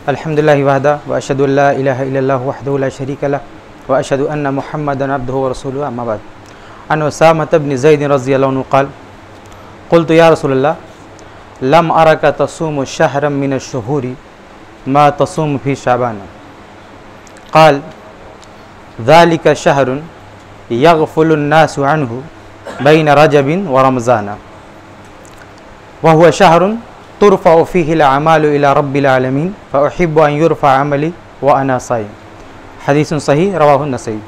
अल्हम्दुलिल्लाहि वहदा व अशहदु अल्ला इलाहा इल्लल्लाहु वहदहु ला शरीका लह व अशहदु अन्ना मुहम्मदन अब्दुहु व रसूलुहु अम्मा बाद। अन उसामा इब्न ज़ैद रज़ियल्लाहु अन्हु क़ाल क़ुल्तु या रसूलल्लाह लम अरका तसूमु शहरम मिन अश-शुहूरि मा तसूमु फी शाबान। क़ाल ज़ालिका शहरुन यग़फ़ुलु अन्नासु अन्हु बैन रजबिन व रमज़ान व हुवा शहरुन तुरफ़अु फ़ीहिल अमालु इला रब्बिल आलमीन फ़उहिब्बु अन युरफ़अ अमली व अना साइम। हदीसुन सही रवाहु नसई।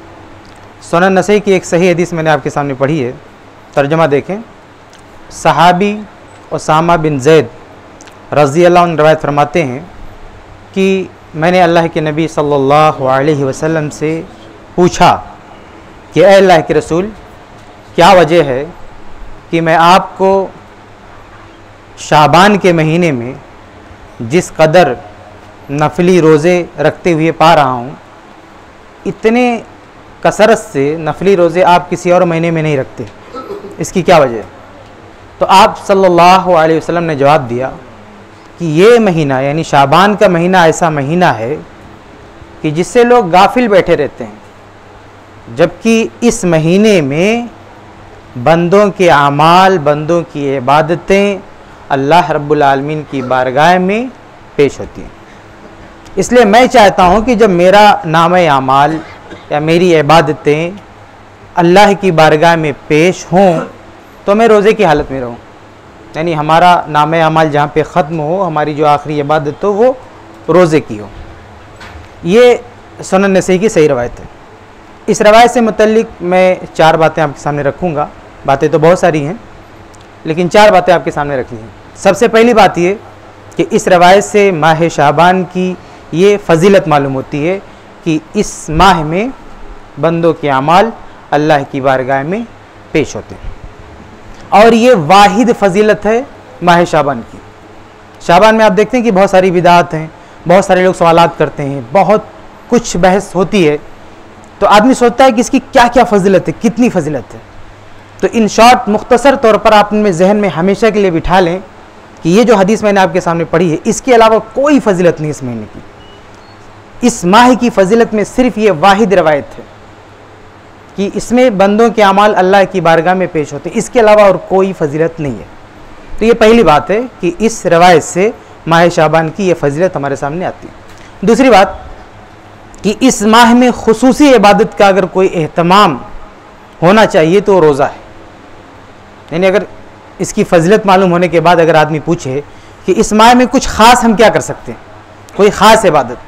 सुनन नसई की एक सही हदीस मैंने आपके सामने पढ़ी है। तर्जुमा देखें। सहाबी उसामा बिन ज़ैद रज़ियल्लाहु अन्हु रवायत फरमाते हैं कि मैंने अल्लाह के नबी सल्लल्लाहु अलैहि वसल्लम से पूछा कि ऐ अल्लाह के रसूल, क्या वजह है कि मैं आपको शाबान के महीने में जिस कदर नफली रोज़े रखते हुए पा रहा हूँ, इतने कसरत से नफली रोज़े आप किसी और महीने में नहीं रखते, इसकी क्या वजह है? तो आप सल्लल्लाहु अलैहि वसल्लम ने जवाब दिया कि ये महीना यानी शाबान का महीना ऐसा महीना है कि जिससे लोग गाफिल बैठे रहते हैं, जबकि इस महीने में बंदों के आमाल, बंदों की इबादतें अल्लाह रब्बुल आलमीन की बारगाह में पेश होती हैं। इसलिए मैं चाहता हूँ कि जब मेरा नाम-ए आमाल या मेरी इबादतें अल्लाह की बारगाह में पेश हों तो मैं रोज़े की हालत में रहूँ, यानी हमारा नाम-ए आमाल जहाँ पे ख़त्म हो, हमारी जो आखिरी इबादत हो वो रोज़े की हो। ये सुनन नसई की सही रवायत है। इस रवायत से मुतल्लिक मैं चार बातें आपके सामने रखूँगा। बातें तो बहुत सारी हैं, लेकिन चार बातें आपके सामने रखी हैं। सबसे पहली बात ये कि इस रवायत से माह शाबान की ये फ़जीलत मालूम होती है कि इस माह में बंदों के अमाल अल्लाह की बारगाह में पेश होते हैं, और ये वाहिद फ़जीलत है माह शाबान की। शाबान में आप देखते हैं कि बहुत सारी बिदात हैं, बहुत सारे लोग सवालात करते हैं, बहुत कुछ बहस होती है, तो आदमी सोचता है कि इसकी क्या क्या फ़जीलत है, कितनी फ़जीलत है। तो इन शॉर्ट मुख्तसर तौर पर आप अपने जहन में हमेशा के लिए बिठा लें कि ये जो हदीस मैंने आपके सामने पढ़ी है, इसके अलावा कोई फ़जीलत नहीं इस महीने की। इस माह की फ़जीलत में सिर्फ ये वाहिद रवायत है कि इसमें बंदों के अमाल अल्लाह की बारगाह में पेश होते हैं, इसके अलावा और कोई फ़जीलत नहीं है। तो ये पहली बात है कि इस रवायत से माह शाबान की ये फ़जीलत हमारे सामने आती है। दूसरी बात कि इस माह में खुसूसी इबादत का अगर कोई एहतमाम होना चाहिए तो रोज़ा है। यानी अगर इसकी फ़जीलत मालूम होने के बाद अगर आदमी पूछे कि इस माह में कुछ ख़ास हम क्या कर सकते हैं, कोई ख़ास इबादत,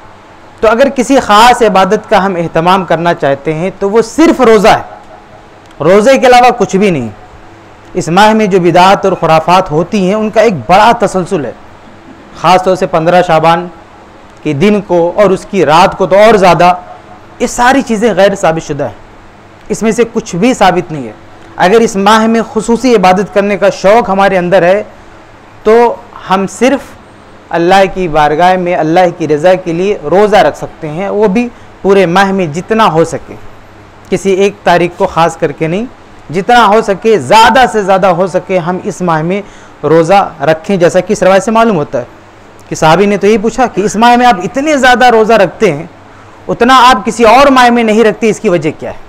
तो अगर किसी ख़ास इबादत का हम एहतमाम करना चाहते हैं तो वो सिर्फ़ रोज़ा है, रोज़े के अलावा कुछ भी नहीं। इस माह में जो बिदात और खुराफात होती हैं उनका एक बड़ा तसलसल है, ख़ास तौर से 15 शाबान के दिन को और उसकी रात को तो और ज़्यादा। ये सारी चीज़ें गैर साबित शुदा हैं, इसमें से कुछ भी साबित नहीं है। अगर इस माह में खुसूसी इबादत करने का शौक़ हमारे अंदर है तो हम सिर्फ़ अल्लाह की बारगाह में अल्लाह की रज़ा के लिए रोज़ा रख सकते हैं, वो भी पूरे माह में जितना हो सके, किसी एक तारीख को ख़ास करके नहीं, जितना हो सके, ज़्यादा से ज़्यादा हो सके हम इस माह में रोज़ा रखें। जैसा कि इस रवायत से मालूम होता है कि साहबी ने तो यही पूछा कि इस माह में आप इतने ज़्यादा रोज़ा रखते हैं, उतना आप किसी और माह में नहीं रखते, इसकी वजह क्या है?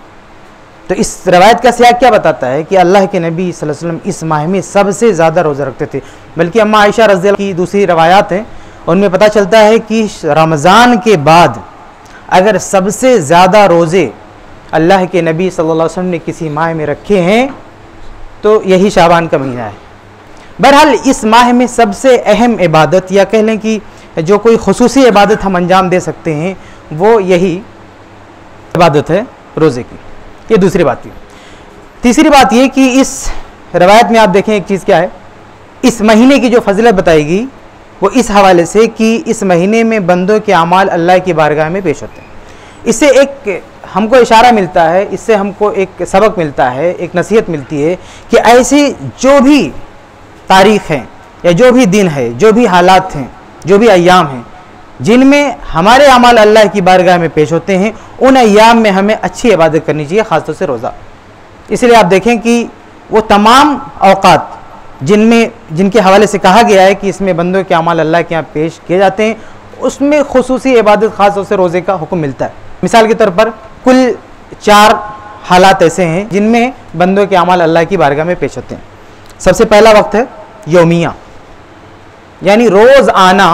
तो इस रवायत का सियाक क्या बताता है कि अल्लाह के नबी सल्लल्लाहु अलैहि वसल्लम इस माह में सबसे ज़्यादा रोज़ा रखते थे। बल्कि अम्मा आयशा रज़ियल्लाहु की दूसरी रवायात हैं, उनमें पता चलता है कि रमज़ान के बाद अगर सबसे ज़्यादा रोज़े अल्लाह के नबी सल्लल्लाहु अलैहि वसल्लम ने किसी माह में रखे हैं तो यही शाबान का महीना है। बहरहाल इस माह में सबसे अहम इबादत, या कह लें कि जो कोई खुसूसी इबादत हम अंजाम दे सकते हैं, वो यही इबादत है रोज़े की। ये दूसरी बात थी। तीसरी बात ये कि इस रवायत में आप देखें एक चीज़ क्या है, इस महीने की जो फजीलत बताएगी वो इस हवाले से कि इस महीने में बंदों के अमाल अल्लाह की बारगाह में पेश होते हैं। इससे एक हमको इशारा मिलता है, इससे हमको एक सबक मिलता है, एक नसीहत मिलती है कि ऐसे जो भी तारीख़ हैं या जो भी दिन है, जो भी हालात हैं, जो भी अय्याम हैं जिनमें हमारे अमाल अल्लाह की बारगाह में पेश होते हैं, उन अय्याम में हमें अच्छी इबादत करनी चाहिए, ख़ासतौर से रोज़ा। इसलिए आप देखें कि वो तमाम औक़ात जिनके हवाले से कहा गया है कि इसमें बंदों के अमाल अल्लाह के यहाँ पेश किए जाते हैं, उसमें खुसूसी इबादत ख़ास तौर से रोज़े का हुक्म मिलता है। मिसाल के तौर पर कुल 4 हालात ऐसे हैं जिनमें बंदों के अमाल अल्लाह की बारगाह में पेश होते हैं। सबसे पहला वक्त है यौमिया, यानी रोज़ आना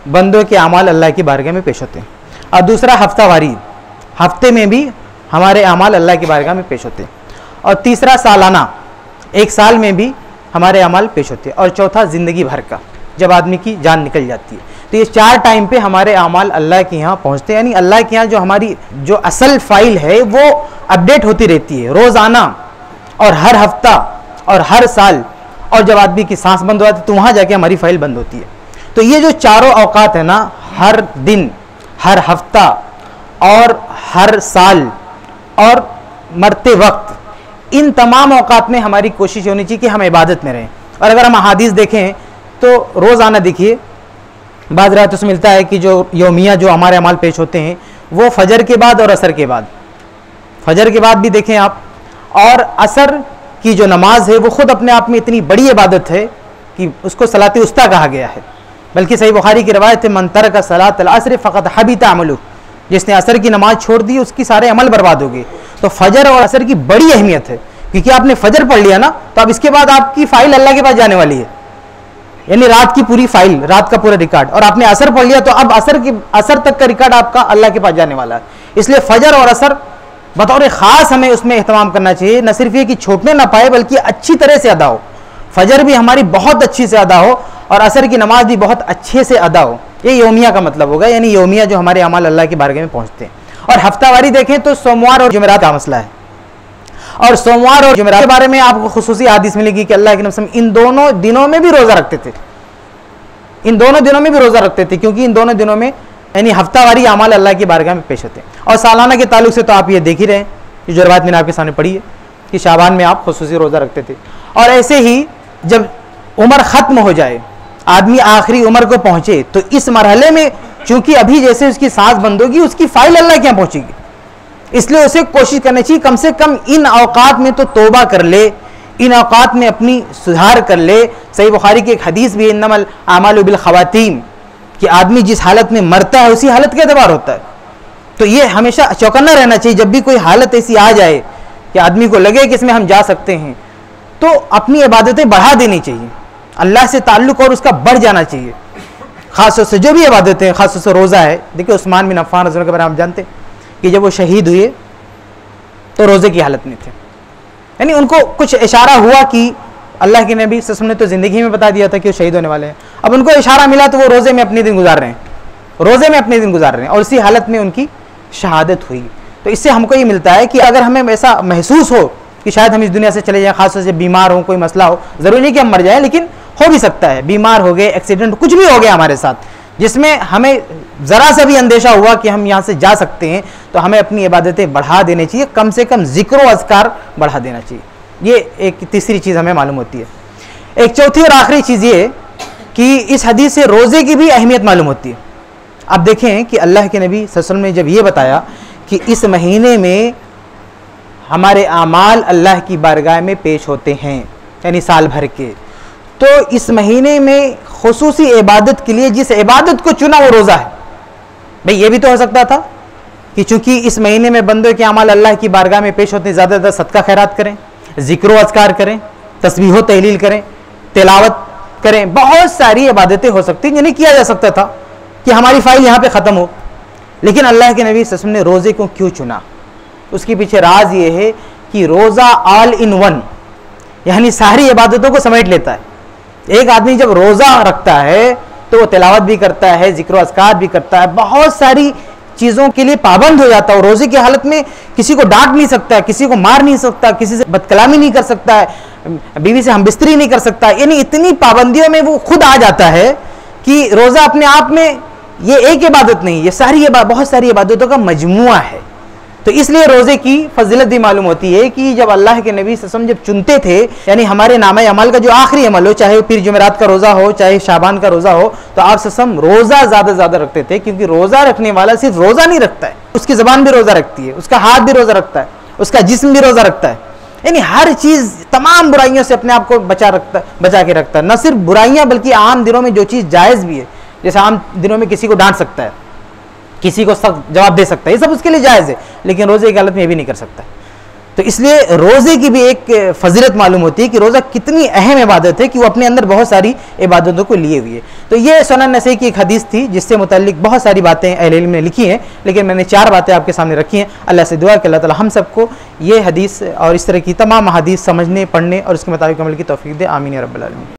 बंदों के अमाल अल्लाह की बारगाह में पेश होते हैं। और दूसरा हफ्तावारी, हफ्ते में भी हमारे अमाल अल्लाह की बारगाह में पेश होते हैं। और तीसरा सालाना, एक साल में भी हमारे अमाल पेश होते हैं। और चौथा ज़िंदगी भर का, जब आदमी की जान निकल जाती है। तो ये 4 टाइम पे हमारे अमाल अल्लाह के यहाँ पहुँचते हैं, यानी अल्लाह के यहाँ जो हमारी जो असल फाइल है वो अपडेट होती रहती है रोज़ाना और हर हफ्ता और हर साल। और जब आदमी की सांस बंद हो जाती है तो वहाँ जाके हमारी फाइल बंद होती है। तो ये जो चारों औकात है ना, हर दिन, हर हफ्ता और हर साल और मरते वक्त, इन तमाम औकात में हमारी कोशिश होनी चाहिए कि हम इबादत में रहें। और अगर हम अहादीस देखें तो रोज़ाना देखिए बाद रात उसमें मिलता है कि जो यौमिया जो हमारे अमाल पेश होते हैं वो फजर के बाद और असर के बाद, फजर के बाद भी देखें आप, और असर की जो नमाज है वो ख़ुद अपने आप में इतनी बड़ी इबादत है कि उसको सलात उस्ता कहा गया है। बल्कि सही बुखारी की रवायत है, मन तरक सलात अल-असर फ़क़द हबित अमलुहु, जिसने असर की नमाज छोड़ दी उसकी सारे अमल बर्बाद हो गए। तो फजर और असर की बड़ी अहमियत है, क्योंकि आपने फजर पढ़ लिया ना तो अब इसके बाद आपकी फ़ाइल अल्लाह के पास जाने वाली है, यानी रात की पूरी फाइल, रात का पूरा रिकॉर्ड। और आपने असर पढ़ लिया तो अब असर तक का रिकॉर्ड आपका अल्लाह के पास जाने वाला है। इसलिए फजर और असर बतौर ख़ास हमें उसमें एहतमाम करना चाहिए, न सिर्फ ये कि छूटने ना पाए बल्कि अच्छी तरह से अदा हो। फजर भी हमारी बहुत अच्छी से अदा हो और असर की नमाज भी बहुत अच्छे से अदा हो। ये यौमिया का मतलब होगा, यानी यौमिया जो हमारे अमाल अल्लाह की बारगाह में पहुँचते हैं। और हफ्तावारी देखें तो सोमवार और जुमेरात का मसला है। और सोमवार और जुमेरात के बारे में आपको खुसूसी हदीस मिलेगी कि अल्लाह के नबी इन दोनों दिनों में भी रोज़ा रखते थे, इन दोनों दिनों में भी रोज़ा रखते थे, क्योंकि इन दोनों दिनों में यानी हफ्तावारी अमाल अल्लाह की बारगाह में पेश होते हैं। और सालाना के ताल्लुक से तो आप ये देख ही रहे हैं, ये जो रवायत मैंने आपके सामने पढ़ी है कि शाबान में आप खुसूसी रोज़ा रखते थे। और ऐसे ही जब उम्र ख़त्म हो जाए, आदमी आखिरी उम्र को पहुँचे, तो इस मरहले में चूँकि अभी जैसे उसकी सांस बंद होगी उसकी फ़ाइल अल्लाह के यहाँ पहुँचेगी, इसलिए उसे कोशिश करनी चाहिए कम से कम इन औकात में तो तौबा कर ले, इन औकात में अपनी सुधार कर ले। सही बुखारी की एक हदीस भी है, इन्नमल आमालु बिल खवातीम, कि आदमी जिस हालत में मरता है उसी हालत का एतबार होता है। तो ये हमेशा चौकन्ना रहना चाहिए, जब भी कोई हालत ऐसी आ जाए कि आदमी को लगे कि इसमें हम जा सकते हैं तो अपनी इबादतें बढ़ा देनी चाहिए, अल्लाह से ताल्लुक़ और उसका बढ़ जाना चाहिए। ख़ासतौर से जो भी इबादतें, ख़ासतौर से रोज़ा है। देखिए उस्मान बिन अफ़्फ़ान रज़ियल्लाहु के बारे में आप जानते हैं कि जब वो शहीद हुए तो रोज़े की हालत में थे, यानी उनको कुछ इशारा हुआ कि अल्लाह के नबी सल्लल्लाहु अलैहि वसल्लम ने तो ज़िंदगी में बता दिया था कि वो शहीद होने वाले हैं, अब उनको इशारा मिला तो वो रोज़े में अपने दिन गुजार रहे हैं, रोज़े में अपने दिन गुजार रहे हैं और इसी हालत में उनकी शहादत हुई। तो इससे हमको ये मिलता है कि अगर हमें ऐसा महसूस हो कि शायद हम इस दुनिया से चले जाएं, खासतौर से बीमार हो, कोई मसला हो, ज़रूरी नहीं कि हम मर जाएं, लेकिन हो भी सकता है बीमार हो गए, एक्सीडेंट कुछ भी हो गया हमारे साथ, जिसमें हमें ज़रा सा भी अंदेशा हुआ कि हम यहाँ से जा सकते हैं, तो हमें अपनी इबादतें बढ़ा देनी चाहिए, कम से कम ज़िक्र व अज़कार बढ़ा देना चाहिए। ये एक तीसरी चीज़ हमें मालूम होती है। एक चौथी और आखिरी चीज़ ये कि इस हदीस से रोज़े की भी अहमियत मालूम होती है। आप देखें कि अल्लाह के नबी सल्लल्लाहु अलैहि वसल्लम ने जब ये बताया कि इस महीने में हमारे आमाल अल्लाह की बारगाह में पेश होते हैं, यानी साल भर के, तो इस महीने में खुसूसी इबादत के लिए जिस इबादत को चुना वो रोज़ा है। भाई ये भी तो हो सकता था कि चूँकि इस महीने में बंदों के आमाल अल्लाह की बारगाह में पेश होते हैं, ज़्यादा से ज़्यादा सदका खैरात करें, ज़िक्र अज़कार करें, तस्बीह व तहलील करें, तिलावत करें, बहुत सारी इबादतें हो सकती जिन्हें किया जा सकता था कि हमारी फ़ाइल यहाँ पे ख़त्म हो। लेकिन अल्लाह के नबी सल्लल्लाहु अलैहि वसल्लम ने रोज़े को क्यों चुना? उसके पीछे राज ये है कि रोज़ा ऑल इन वन, यानी सारी इबादतों को समेट लेता है। एक आदमी जब रोज़ा रखता है तो वो तिलावत भी करता है, ज़िक्र अज़कार भी करता है, बहुत सारी चीज़ों के लिए पाबंद हो जाता है। रोज़े की हालत में किसी को डांट नहीं सकता, किसी को मार नहीं सकता, किसी से बदकलामी नहीं कर सकता है, बीवी से हमबिस्तरी नहीं कर सकता, यानी इतनी पाबंदियों में वो खुद आ जाता है कि रोज़ा अपने आप में ये एक इबादत नहीं, ये सारी बहुत सारी इबादतों का मजमुआ है। तो इसलिए रोज़े की फजीलत भी मालूम होती है कि जब अल्लाह के नबी सल्लल्लाहु अलैहि वसल्लम जब चुनते थे, यानी हमारे नामे अमल का जो आखिरी अमल हो, चाहे पीर जुमेरात का रोज़ा हो, चाहे शाबान का रोज़ा हो, तो आप सल्लल्लाहु अलैहि वसल्लम रोज़ा ज़्यादा रखते थे, क्योंकि रोज़ा रखने वाला सिर्फ रोज़ा नहीं रखता है, उसकी ज़बान भी रोज़ा रखती है, उसका हाथ भी रोज़ा रखता है, उसका जिस्म भी रोज़ा रखता है, यानी हर चीज़ तमाम बुराइयों से अपने आप को बचा के रखता है। न सिर्फ बुराइयाँ बल्कि आम दिनों में जो चीज़ जायज़ भी है, जैसे आम दिनों में किसी को डांट सकता है, किसी को सख्त जवाब दे सकता है, ये सब उसके लिए जायज़ है, लेकिन रोज़े की हालत में ये भी नहीं कर सकता। तो इसलिए रोज़े की भी एक फजीलत मालूम होती है कि रोज़ा कितनी अहम इबादत है कि वो अपने अंदर बहुत सारी इबादतों को लिए हुई है। तो ये सुनन नसई की एक हदीस थी जिससे मुताल्लिक बहुत सारी बातें अहले इल्म ने लिखी हैं, लेकिन मैंने 4 बातें आपके सामने रखी हैं। अल्लाह से दुआ कि अल्लाह ताला हम सबको ये हदीस और इस तरह की तमाम हदीस समझने, पढ़ने और उसके मुताबिक अमल की तौफीक दे। आमीन या रब्बल आलमीन।